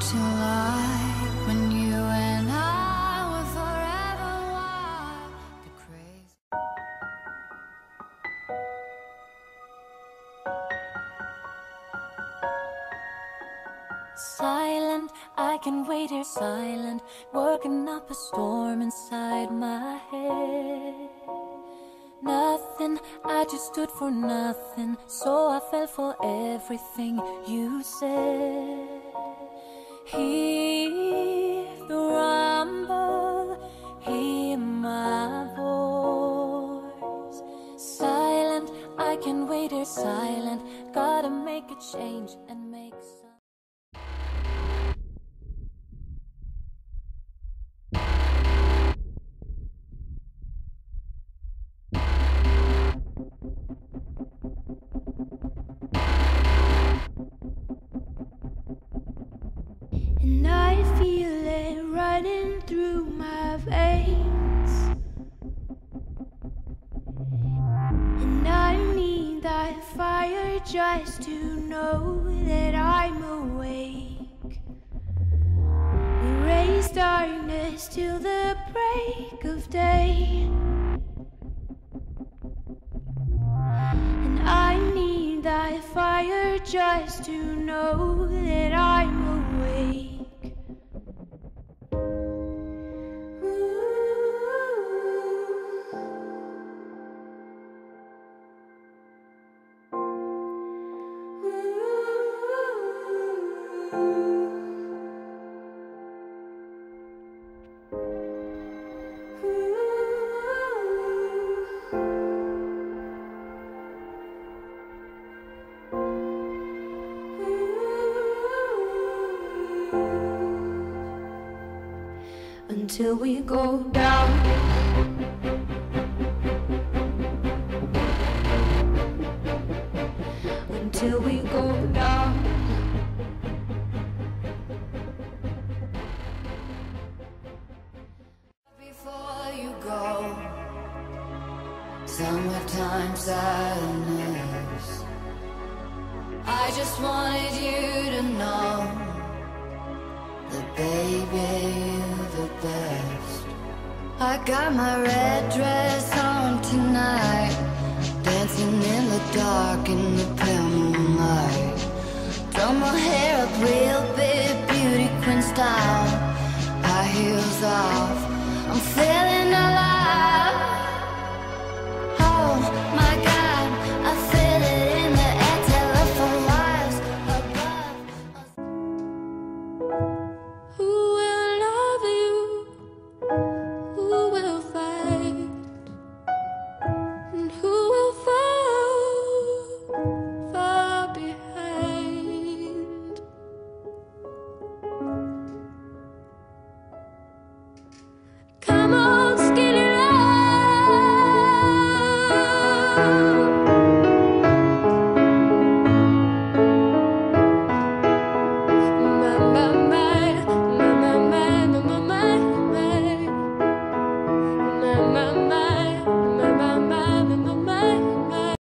to life when you and I were forever wild. The crazy. Silent, I can wait here silent, working up a storm inside my head. Nothing, I just stood for nothing, so I fell for everything you said. Hear the rumble, hear my voice. Silent, I can wait here silent, gotta make a change and make some. And I feel it running through my veins, and I need that fire just to know that I'm awake. Erase darkness till the break of day, and I need that fire just to know that I'm awake. Until we go down, until we go down. Before you go, summertime sadness. I just wanted you to know that, baby, you're the best. I got my red dress on tonight, dancing in the dark in the pale moonlight. Throw my hair up real big, beauty queen style, high heels off. I'm feeling